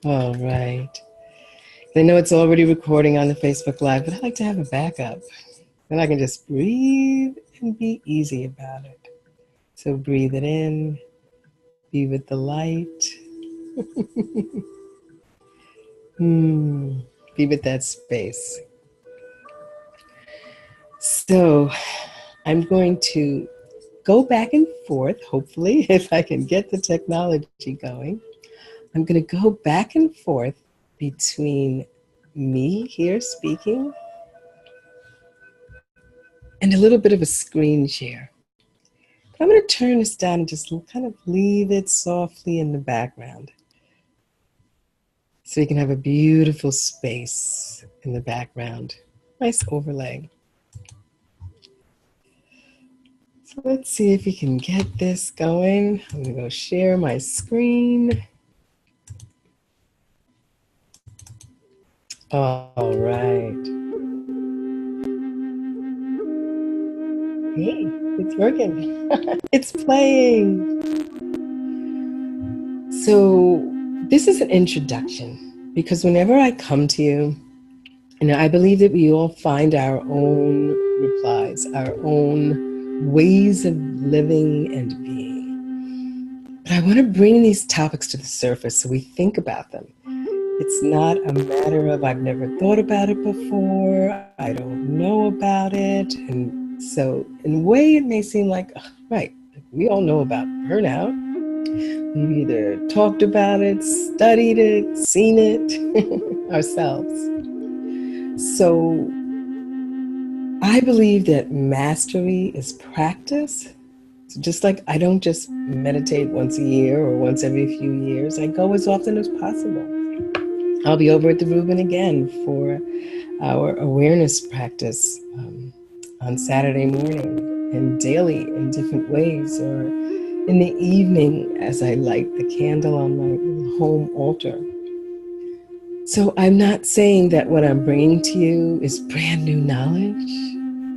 All right. I know it's already recording on the Facebook Live, but I like to have a backup. Then I can just breathe and be easy about it. So breathe it in, be with the light. Be with that space. So I'm going to go back and forth, hopefully, if I can get the technology going. I'm going to go back and forth between me here speaking and a little bit of a screen share. But I'm going to turn this down and just kind of leave it softly in the background so you can have a beautiful space in the background. Nice overlay. So let's see if we can get this going. I'm going to go share my screen. All right. Hey, it's working. It's playing. So this is an introduction because whenever I come to you, and I believe that we all find our own replies, our own ways of living and being. But I want to bring these topics to the surface so we think about them. It's not a matter of I've never thought about it before, I don't know about it. And so in a way it may seem like, right, we all know about burnout. We've either talked about it, studied it, seen it ourselves. So I believe that mastery is practice. So just like I don't just meditate once a year or once every few years, I go as often as possible. I'll be over at the Reuben again for our awareness practice on Saturday morning and daily in different ways, or in the evening as I light the candle on my home altar. So I'm not saying that what I'm bringing to you is brand new knowledge.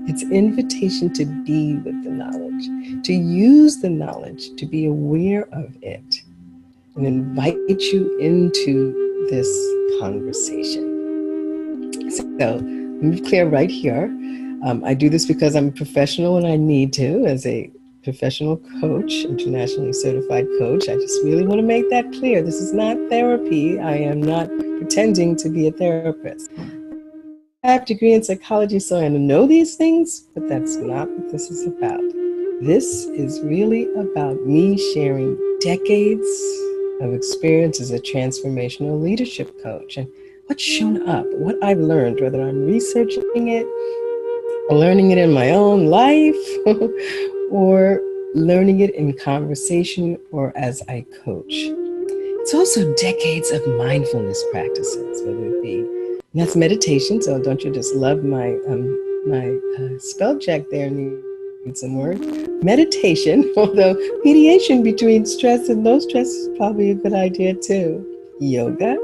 It's invitation to be with the knowledge, to use the knowledge, to be aware of it, and invite you into this conversation. So let me be clear right here. I do this because I'm a professional and I need to, as a professional coach, internationally certified coach. I just really want to make that clear. This is not therapy. I am not pretending to be a therapist. I have a degree in psychology, so I know these things, but that's not what this is about. This is really about me sharing decades of experience as a transformational leadership coach and what's shown up, what I've learned, whether I'm researching it, or learning it in my own life, or learning it in conversation or as I coach. It's also decades of mindfulness practices, whether it be, and that's meditation, so don't you just love my spell check there, need some work. Meditation, although mediation between stress and no stress is probably a good idea too. Yoga,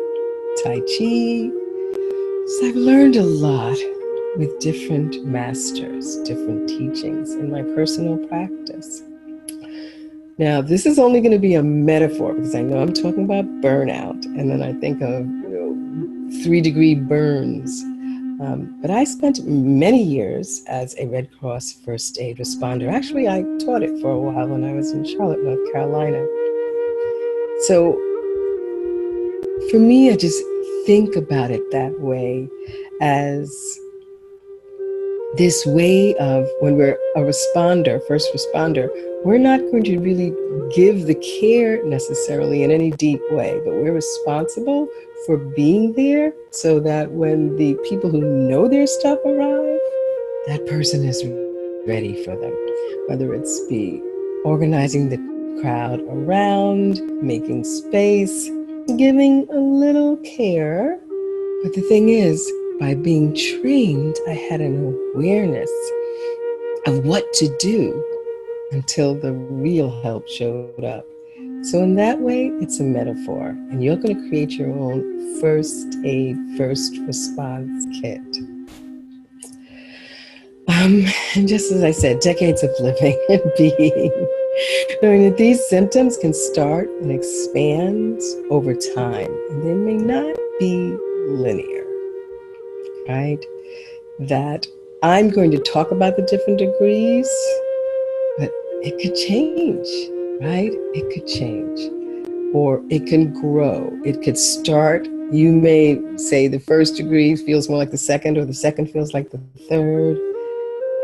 Tai Chi. So I've learned a lot with different masters, different teachings in my personal practice. Now, this is only going to be a metaphor because I know I'm talking about burnout, and then I think of 3-degree burns. But I spent many years as a Red Cross first aid responder. Actually, I taught it for a while when I was in Charlotte, North Carolina. So for me, I just think about it that way, as this way of when we're a responder, first responder, we're not going to really give the care necessarily in any deep way, but we're responsible for being there so that when the people who know their stuff arrive, that person is ready for them. Whether it's be organizing the crowd around, making space, giving a little care. But the thing is, by being trained, I had an awareness of what to do until the real help showed up. So in that way, it's a metaphor, and you're going to create your own first aid, first response kit. And just as I said, decades of living and being. Knowing that these symptoms can start and expand over time, and they may not be linear, right? That I'm going to talk about the different degrees, but it could change, right? It could change, or it can grow. It could start. You may say the first degree feels more like the second, or the second feels like the third.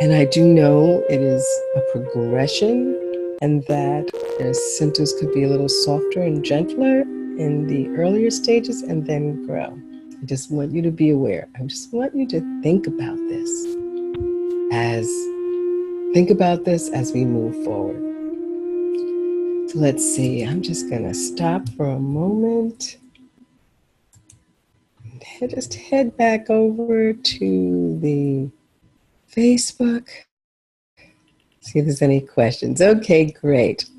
And I do know it is a progression, and that the symptoms could be a little softer and gentler in the earlier stages and then grow. I just want you to be aware. I just want you to think about this as we move forward. So let's see, I'm just gonna stop for a moment and just head back over to the Facebook. See if there's any questions. Okay, great.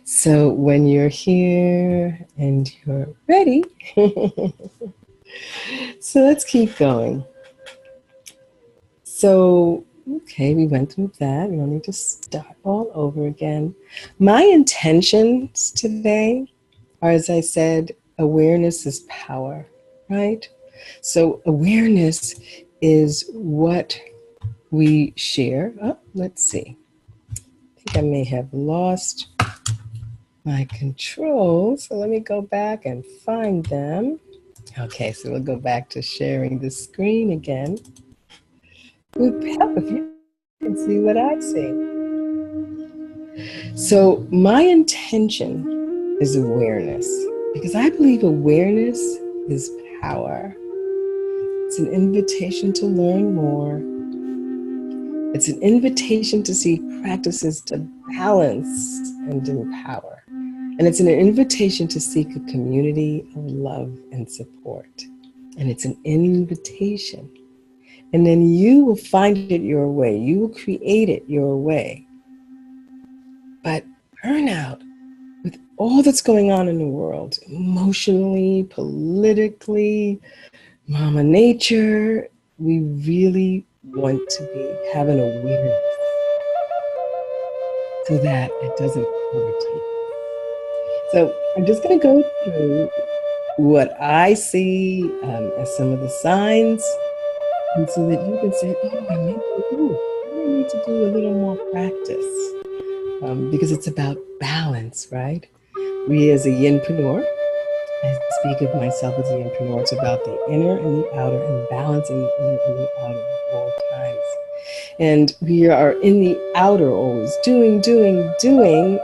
So when you're here and you're ready, so let's keep going. So, okay, we went through that. We don't need to start all over again. My intentions today are, as I said, awareness is power, right? So awareness is what we share. Oh, let's see. I think I may have lost my controls. So let me go back and find them. Okay, so we'll go back to sharing the screen again. It would help if you can see what I see. So my intention is awareness, because I believe awareness is power. It's an invitation to learn more. It's an invitation to see practices to balance and empower. And it's an invitation to seek a community of love and support. And it's an invitation. And then you will find it your way. You will create it your way. But burnout, with all that's going on in the world, emotionally, politically, Mama Nature, we really want to have an awareness so that it doesn't overtake. So I'm just going to go through what I see as some of the signs, and so that you can say, oh, I may need to do a little more practice, because it's about balance, right? We as a yinpreneur, I speak of myself as a yinpreneur, it's about the inner and the outer, and balancing the inner and the outer at all times. And we are in the outer always doing,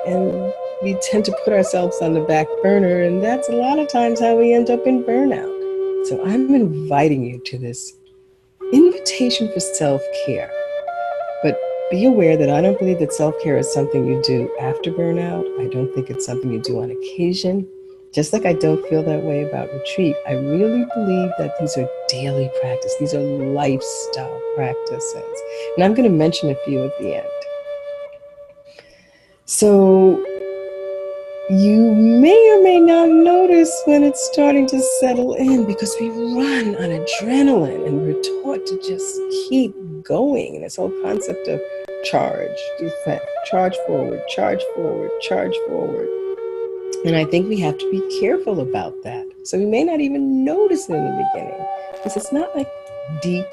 and we tend to put ourselves on the back burner, and that's a lot of times how we end up in burnout. So I'm inviting you to this invitation for self-care. But be aware that I don't believe that self-care is something you do after burnout. I don't think it's something you do on occasion. Just like I don't feel that way about retreat, I really believe that these are daily practices. These are lifestyle practices. And I'm going to mention a few at the end. So you may or may not notice when it's starting to settle in, because we run on adrenaline and we're taught to just keep going. And this whole concept of charge forward, charge forward, charge forward. And I think we have to be careful about that. So we may not even notice it in the beginning, because it's not like deep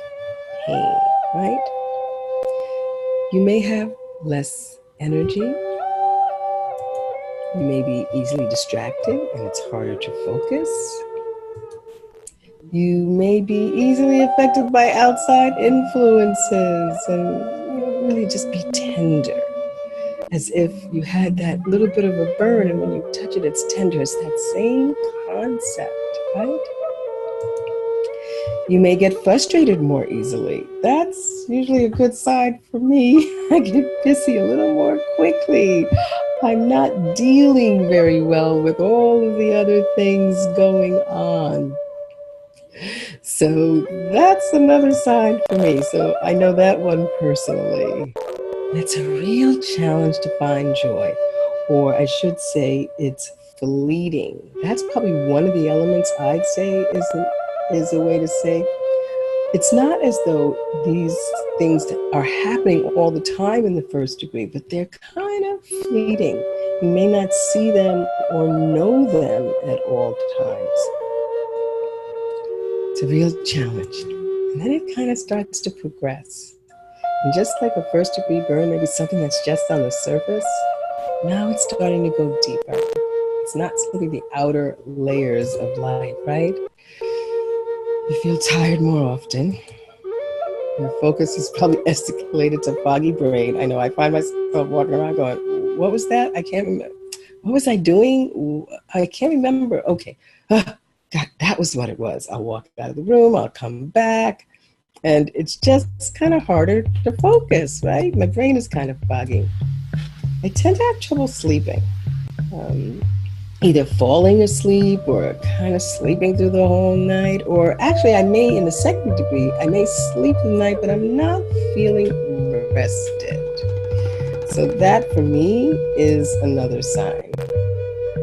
pain, right? You may have less energy. You may be easily distracted and it's harder to focus. You may be easily affected by outside influences, and really just be tender, as if you had that little bit of a burn, and when you touch it, it's tender. It's that same concept, right? You may get frustrated more easily. That's usually a good sign for me. I get busy a little more quickly. I'm not dealing very well with all of the other things going on. So that's another sign for me. So I know that one personally. It's a real challenge to find joy, or I should say it's fleeting. That's probably one of the elements I'd say is a way to say It's not as though these things are happening all the time in the first degree, but they're kind of fleeting. You may not see them or know them at all times. It's a real challenge. And then it kind of starts to progress. And just like a first degree burn, maybe something that's just on the surface, now it's starting to go deeper. It's not simply the outer layers of light, right? You feel tired more often. Your focus is probably escalated to foggy brain. I know I find myself walking around going, what was that? I can't remember. What was I doing? I can't remember. Okay. God, that was what it was. I'll walk out of the room. I'll come back. And it's just kind of harder to focus, right? My brain is kind of foggy. I tend to have trouble sleeping. Either falling asleep or kind of sleeping through the whole night, or actually I may, in the second degree, I may sleep the night, but I'm not feeling rested. So that for me is another sign.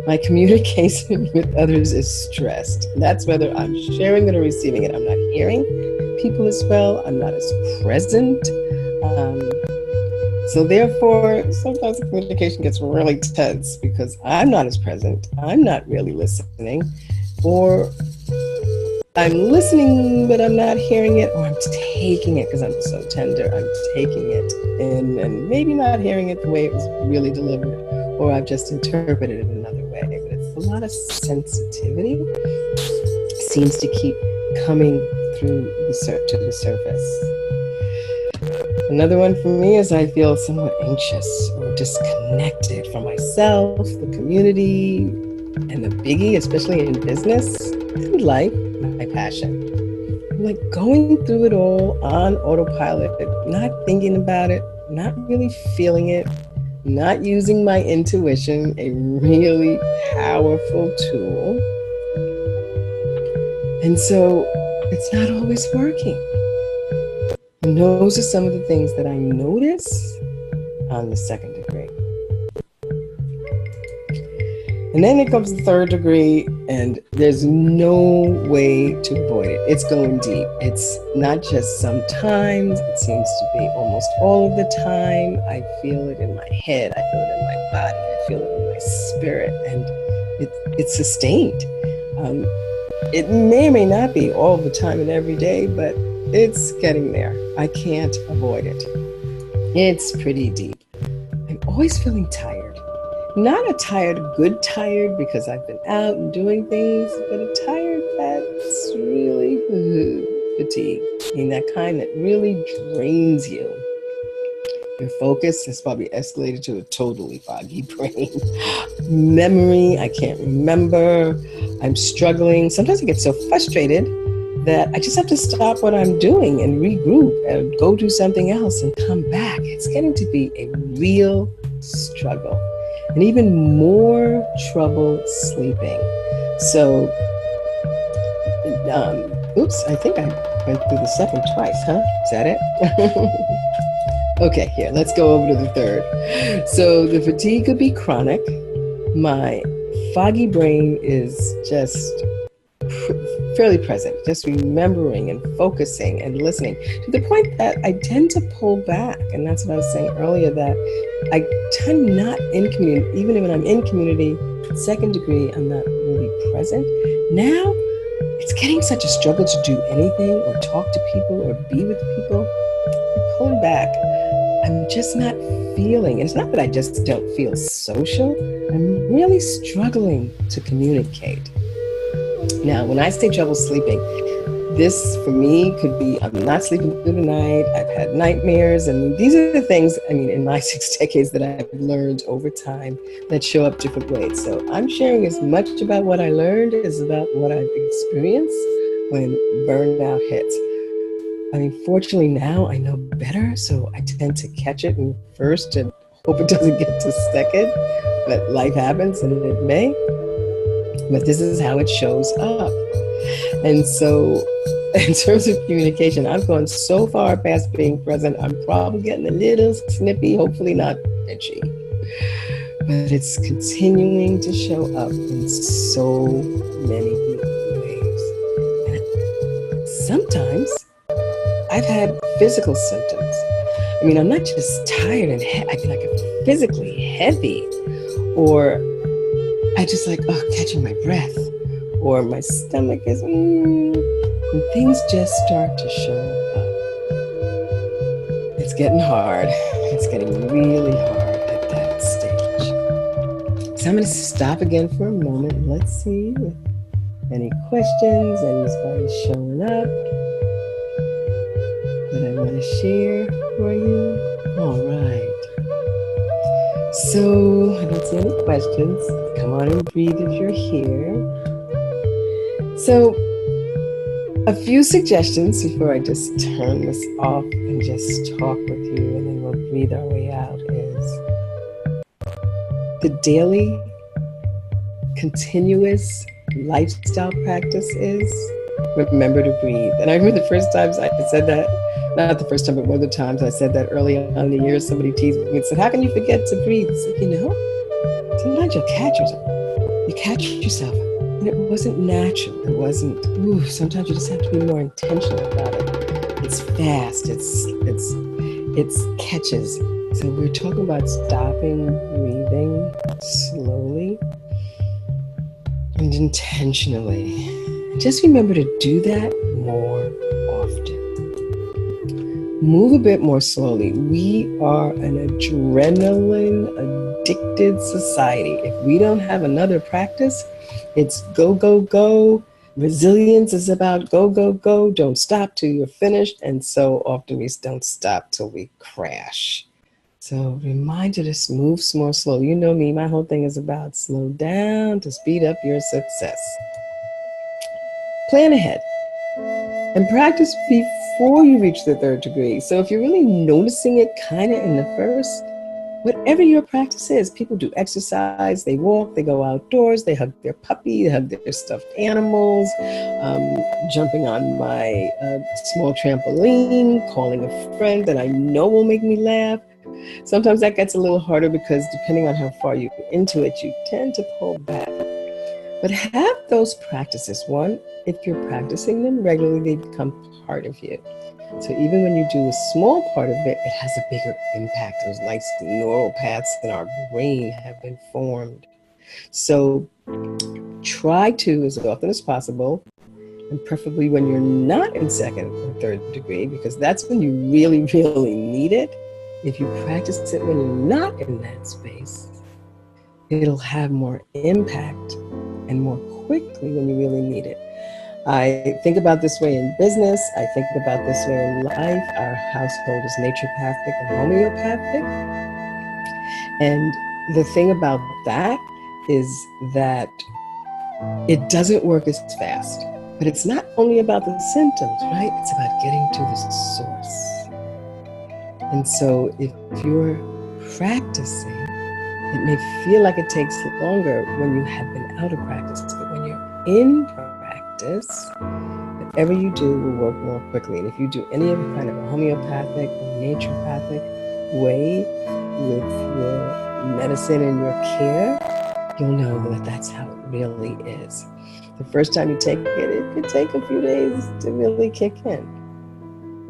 My communication with others is stressed. That's whether I'm sharing it or receiving it. I'm not hearing people as well. I'm not as present. So therefore, sometimes the communication gets really tense because I'm not as present. I'm not really listening, or I'm listening, but I'm not hearing it, or I'm taking it because I'm so tender. I'm taking it and maybe not hearing it the way it was really delivered, or I've just interpreted it another way. But it's a lot of sensitivity seems to keep coming through to the surface. Another one for me is I feel somewhat anxious or disconnected from myself, the community, and the biggie, especially in business and life, my passion. I'm like going through it all on autopilot, not thinking about it, not really feeling it, not using my intuition, a really powerful tool. And so it's not always working. And those are some of the things that I notice on the second degree. And then it comes the third degree, and there's no way to avoid it. It's going deep. It's not just sometimes, it seems to be almost all of the time. I feel it in my head, I feel it in my body, I feel it in my spirit, and it's sustained. It may or may not be all the time and every day, but it's getting there. I can't avoid it. It's pretty deep. I'm always feeling tired. Not a tired, good tired because I've been out and doing things, but a tired that's really fatigue. I mean, that kind that really drains you. Your focus has probably escalated to a totally foggy brain. Memory, I can't remember. I'm struggling. Sometimes I get so frustrated that I just have to stop what I'm doing and regroup and go do something else and come back. It's getting to be a real struggle, and even more trouble sleeping. So, oops, I think I went through the second twice, huh? Is that it? Okay, here, let's go over to the third. So the fatigue could be chronic. My foggy brain is just fairly present, just remembering and focusing and listening to the point that I tend to pull back. And that's what I was saying earlier, that I tend not in community, even when I'm in community, second degree, I'm not really present. Now, it's getting such a struggle to do anything or talk to people or be with people. I'm pulling back. I'm just not feeling, and it's not that I just don't feel social, I'm really struggling to communicate. Now, when I say trouble sleeping, this for me could be I'm not sleeping through the night, I've had nightmares, and these are the things, I mean, in my 6 decades that I've learned over time that show up different ways. So I'm sharing as much about what I learned as about what I've experienced when burnout hits. I mean, fortunately now I know better, so I tend to catch it in first and hope it doesn't get to second, but life happens and it may. But this is how it shows up. And so in terms of communication, I've gone so far past being present, I'm probably getting a little snippy, hopefully not bitchy. But it's continuing to show up in so many ways. And sometimes I've had physical symptoms. I mean, I'm not just tired and I feel like I'm physically heavy, or I just like, catching my breath, or my stomach is, and things just start to show up. It's getting hard. It's getting really hard at that stage. So I'm going to stop again for a moment. Let's see if any questions, anybody's showing up that I want to share for you. All right. So I don't see any questions. Come on and breathe if you're here. So a few suggestions before I just turn this off and just talk with you, and then we'll breathe our way out, is the daily continuous lifestyle practice is remember to breathe. And I remember the first times I said that, not the first time, but one of the times I said that early on in the year, somebody teased me and said, how can you forget to breathe? It's like, sometimes you'll catch yourself. You catch yourself. And it wasn't natural. It wasn't, sometimes you just have to be more intentional about it. It's fast. It's catches. So we're talking about stopping breathing slowly and intentionally. Just remember to do that more often. Move a bit more slowly. We are an adrenaline addicted society. If we don't have another practice, it's go, go, go. Resilience is about go, go, go. Don't stop till you're finished. And so often we don't stop till we crash. So reminder to move more slow. You know me, my whole thing is about slow down to speed up your success. Plan ahead and practice before you reach the third degree. So if you're really noticing it kind of in the first, whatever your practice is, people do exercise, they walk, they go outdoors, they hug their puppy, they hug their stuffed animals, jumping on my small trampoline, calling a friend that I know will make me laugh. Sometimes that gets a little harder because depending on how far you're into it, you tend to pull back. But have those practices. One, if you're practicing them regularly, they become part of you. So even when you do a small part of it, it has a bigger impact. Those nice neural paths in our brain have been formed. So try to, as often as possible, and preferably when you're not in second or third degree, because that's when you really, really need it. If you practice it when you're not in that space, it'll have more impact and more quickly when you really need it. I think about this way in business. I think about this way in life. Our household is naturopathic and homeopathic. And the thing about that is that it doesn't work as fast. But it's not only about the symptoms, right? It's about getting to the source. And so if you're practicing, it may feel like it takes longer when you have been out of practice, but when you're in practice, whatever you do will work more quickly. And if you do any of kind of a homeopathic or naturopathic way with your medicine and your care, you'll know that that's how it really is. The first time you take it, it could take a few days to really kick in.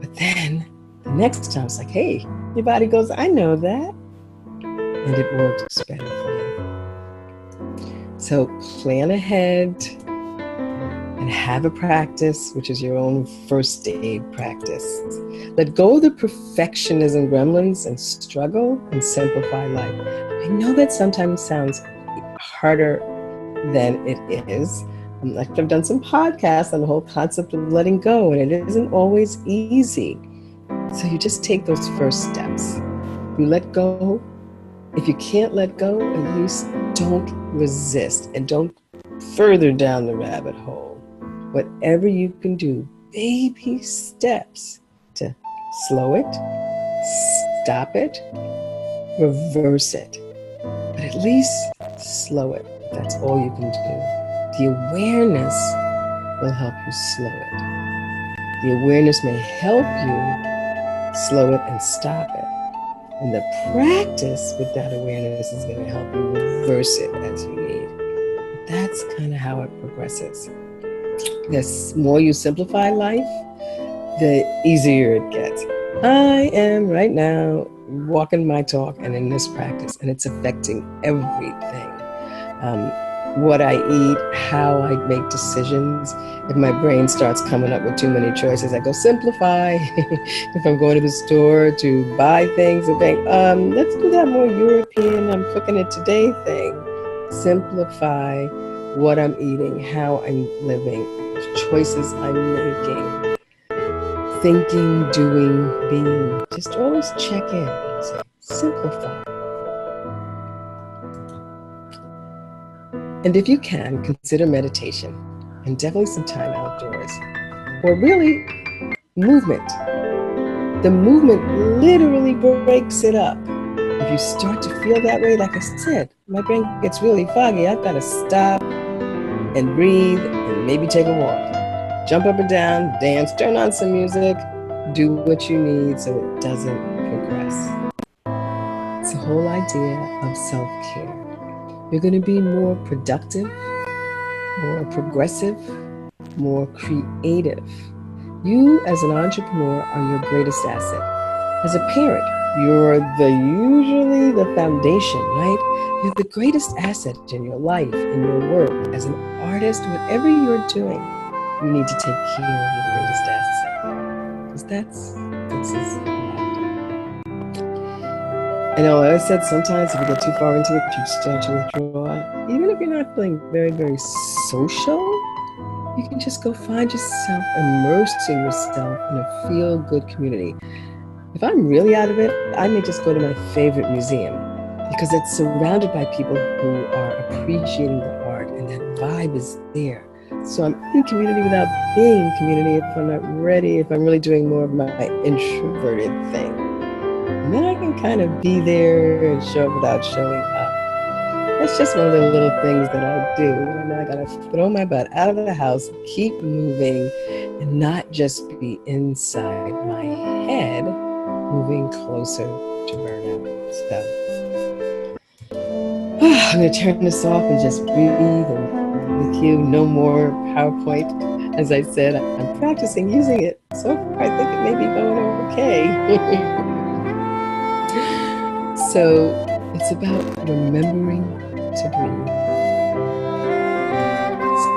But then the next time it's like, hey, your body goes, I know that. And it works better for you. So plan ahead and have a practice, which is your own first aid practice. Let go of the perfectionism gremlins and struggle and simplify life. I know that sometimes sounds harder than it is. I've done some podcasts on the whole concept of letting go, and it isn't always easy. So you just take those first steps. You let go. If you can't let go, at least don't resist and don't further down the rabbit hole. Whatever you can do, baby steps to slow it, stop it, reverse it. But at least slow it. That's all you can do. The awareness will help you slow it. The awareness may help you slow it and stop it. And the practice with that awareness is going to help you reverse it as you need. That's kind of how it progresses. The more you simplify life, the easier it gets. I am right now walking my talk and in this practice, and it's affecting everything. What I eat, how I make decisions. If my brain starts coming up with too many choices, I go simplify. If I'm going to the store to buy things, I think, let's do that more European, I'm cooking it today thing. Simplify what I'm eating, how I'm living, choices I'm making, thinking, doing, being. Just always check in. Simplify. And if you can, consider meditation and definitely some time outdoors. Or really, movement. The movement literally breaks it up. If you start to feel that way, like I said, my brain gets really foggy. I've got to stop and breathe and maybe take a walk. Jump up and down, dance, turn on some music, do what you need so it doesn't progress. It's the whole idea of self-care. You're going to be more productive, more progressive, more creative. You as an entrepreneur are your greatest asset. As a parent, you're usually the foundation, right? You're the greatest asset in your life, in your work. As an artist, whatever you're doing, you need to take care of your greatest asset. Because that's what this is about. I know I said sometimes if you get too far into it, you start to withdraw. Even if you're not feeling very, very social, you can just go find yourself, immersing yourself in a feel-good community. If I'm really out of it, I may just go to my favorite museum because it's surrounded by people who are appreciating the art and that vibe is there. So I'm in community without being in community if I'm not ready, if I'm really doing more of my introverted thing. And then I can kind of be there and show up without showing up. That's just one of the little things that I do. And I gotta throw my butt out of the house, keep moving, and not just be inside my head, moving closer to burnout. So I'm gonna turn this off and just breathe and with you. No more PowerPoint. As I said, I'm practicing using it. So far, I think it may be going okay. So it's about remembering to breathe,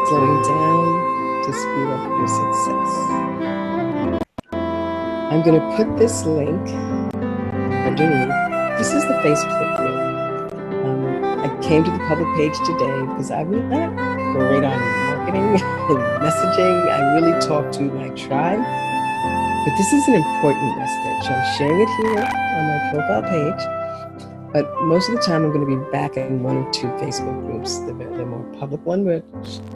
slowing down to speed up your success. I'm going to put this link underneath. This is the Facebook group. I came to the public page today because I'm not great on marketing and messaging. I really talk to my tribe, but this is an important message. I'm sharing it here on my profile page. But most of the time, I'm going to be back in one or two Facebook groups. The more public one, which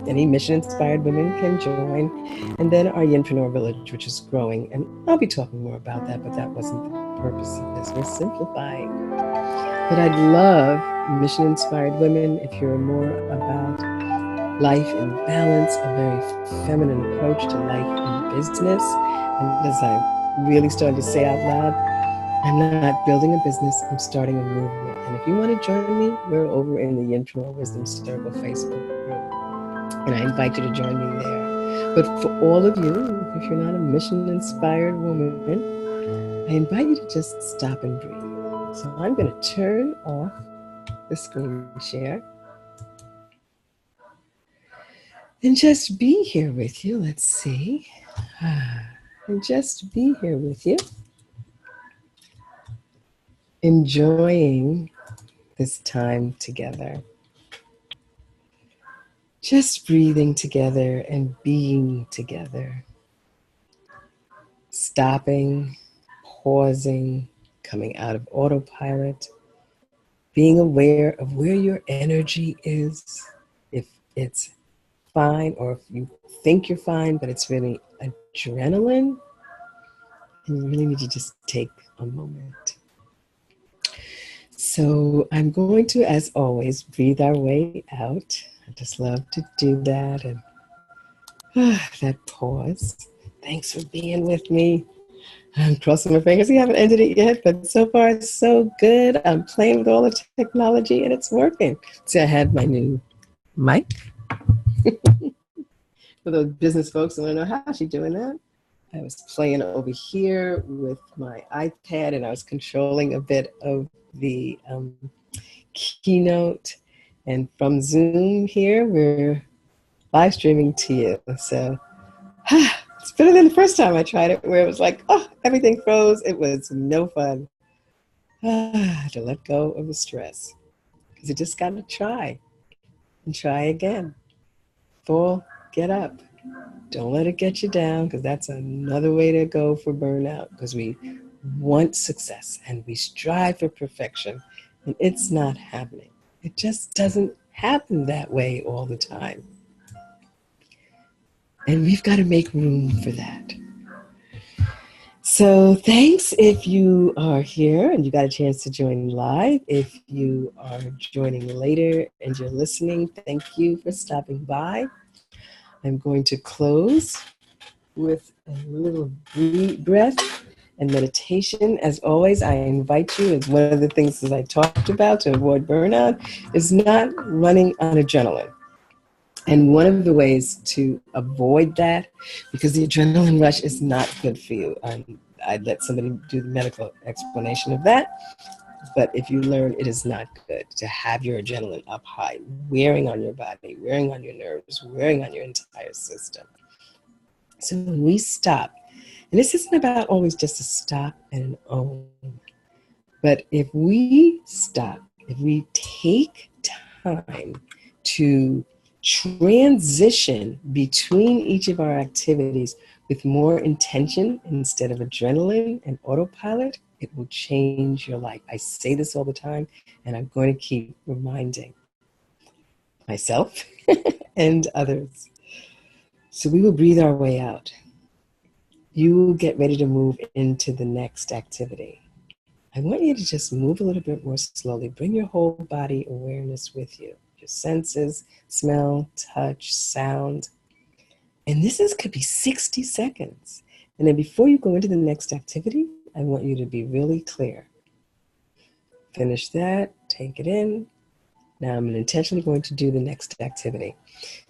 any mission-inspired women can join. And then our Yinpreneur Village, which is growing. And I'll be talking more about that, but that wasn't the purpose of this. We're simplifying. But I'd love mission-inspired women, if you're more about life in balance, a very feminine approach to life and business. And as I'm really starting to say out loud, I'm not building a business, I'm starting a movement. And if you want to join me, we're over in the Yinpreneur Wisdom Circle Facebook group. And I invite you to join me there. But for all of you, if you're not a mission-inspired woman, I invite you to just stop and breathe. So I'm going to turn off the screen share and just be here with you. Let's see. And just be here with you. Enjoying this time together. Just breathing together and being together. Stopping, pausing, coming out of autopilot. Being aware of where your energy is. If it's fine or if you think you're fine, but it's really adrenaline. And you really need to just take a moment. So I'm going to, as always, breathe our way out. I just love to do that. And that pause. Thanks for being with me. I'm crossing my fingers. We haven't ended it yet, but so far it's so good. I'm playing with all the technology and it's working. See, I had my new mic. For those business folks who want to know how she's doing that. I was playing over here with my iPad, and I was controlling a bit of the keynote. And from Zoom here, we're live streaming to you. So it's better than the first time I tried it, where it was like, oh, everything froze. It was no fun. To let go of the stress, because you just got to try and try again. Fall, get up. Don't let it get you down, because that's another way to go for burnout, because we want success and we strive for perfection, and it's not happening. It just doesn't happen that way all the time. And we've got to make room for that. So thanks if you are here and you got a chance to join live. If you are joining later and you're listening, thank you for stopping by. I'm going to close with a little breath and meditation. As always, I invite you, as one of the things that I talked about to avoid burnout, is not running on adrenaline. And one of the ways to avoid that, because the adrenaline rush is not good for you, I'd let somebody do the medical explanation of that. But if you learn, it is not good to have your adrenaline up high, wearing on your body, wearing on your nerves, wearing on your entire system. So when we stop, and this isn't about always just a stop and an own, but if we stop, if we take time to transition between each of our activities with more intention instead of adrenaline and autopilot, it will change your life. I say this all the time, and I'm going to keep reminding myself and others. So we will breathe our way out. You will get ready to move into the next activity. I want you to just move a little bit more slowly. Bring your whole body awareness with you. Your senses, smell, touch, sound. And could be 60 seconds. And then before you go into the next activity, I want you to be really clear. Finish that, take it in. Now I'm intentionally going to do the next activity.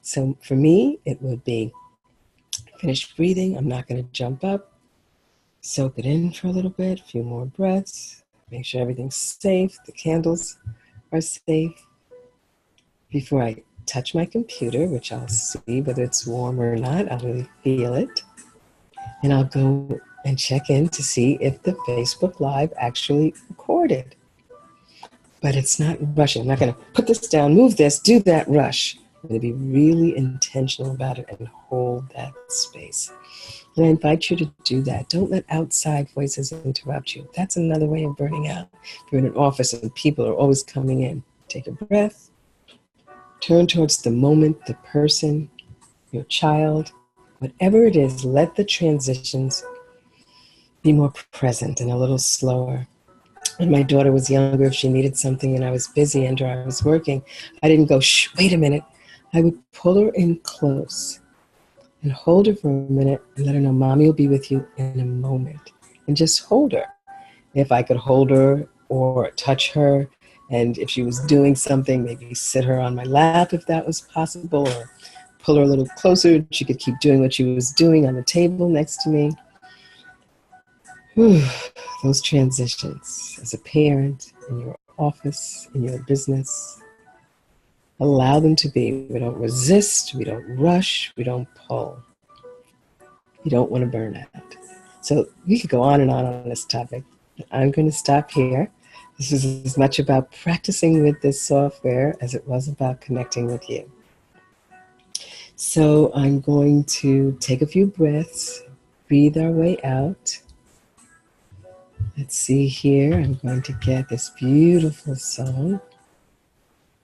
So for me, it would be finish breathing. I'm not going to jump up. Soak it in for a little bit, a few more breaths. Make sure everything's safe. The candles are safe. Before I touch my computer, which I'll see whether it's warm or not, I'll really feel it. And I'll go and check in to see if the Facebook Live actually recorded. But it's not rushing. I'm not going to put this down, move this, do that, rush. I'm going to be really intentional about it and hold that space. And I invite you to do that. Don't let outside voices interrupt you. That's another way of burning out. If you're in an office and people are always coming in, take a breath. Turn towards the moment, the person, your child, whatever it is, let the transitions be more present and a little slower. When my daughter was younger, if she needed something and I was busy and or I was working, I didn't go, shh, wait a minute. I would pull her in close and hold her for a minute and let her know Mommy will be with you in a moment. And just hold her. If I could hold her or touch her, and if she was doing something, maybe sit her on my lap if that was possible, or pull her a little closer. She could keep doing what she was doing on the table next to me. Whew, those transitions as a parent, in your office, in your business, allow them to be. We don't resist, we don't rush, we don't pull. You don't want to burn out. So we could go on on this topic. I'm going to stop here. This is as much about practicing with this software as it was about connecting with you. So I'm going to take a few breaths, breathe our way out. Let's see here. I'm going to get this beautiful song.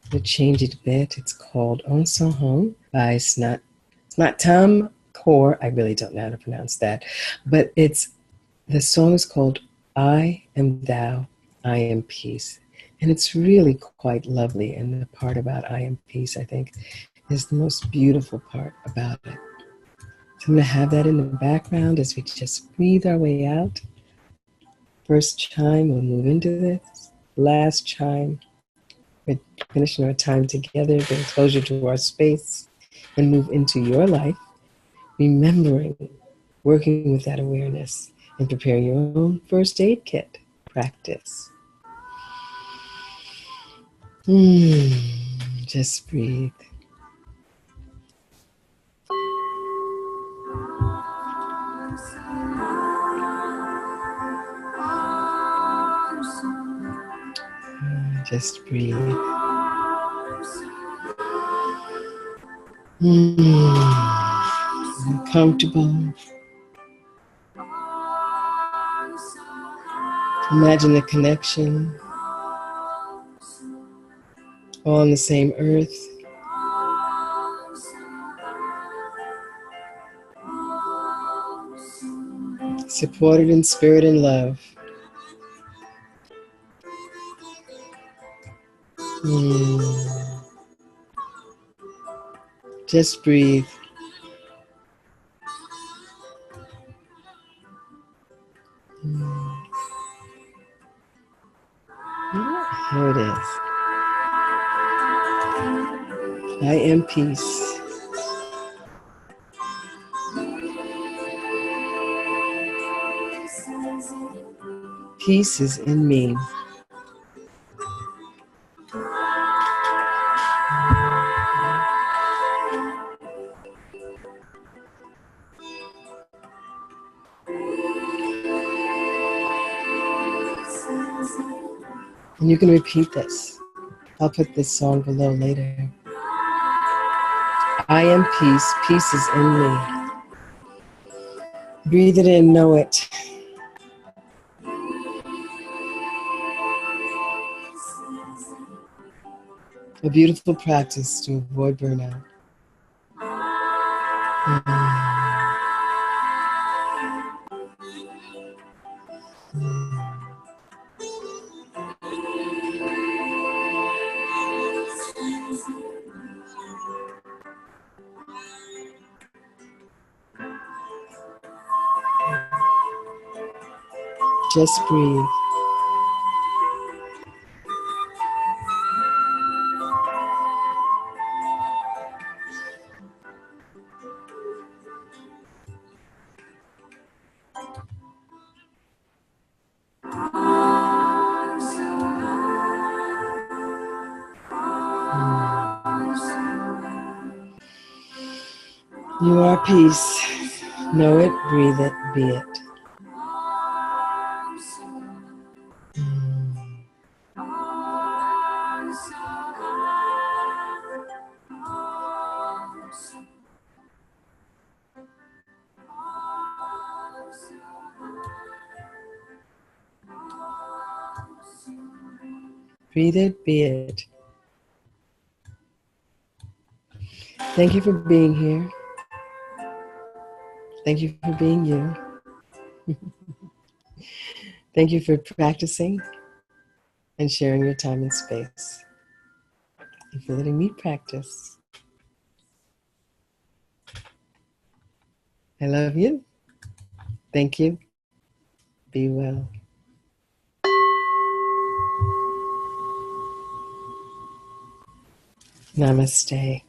I'm going to change it a bit. It's called On Son Home by Snatam Kaur. I really don't know how to pronounce that. But the song is called I Am Thou, I Am Peace. And it's really quite lovely. And the part about I Am Peace, I think, is the most beautiful part about it. So I'm going to have that in the background as we just breathe our way out. First chime, we'll move into this. Last chime, we're finishing our time together, bring closure to our space, and move into your life, remembering working with that awareness and preparing your own first aid kit practice. Just breathe. Just breathe. Comfortable. Imagine the connection. All on the same earth. Supported in spirit and love. Just breathe. Here it is. I am peace. Peace is in me. And you can repeat this. I'll put this song below later. I am peace. Peace is in me. Breathe it in, know it. A beautiful practice to avoid burnout. Just breathe. You are peace. Know it, breathe it, be it. Breathe it, be it. Thank you for being here. Thank you for being you. Thank you for practicing and sharing your time and space. Thank you for letting me practice. I love you. Thank you. Be well. Namaste.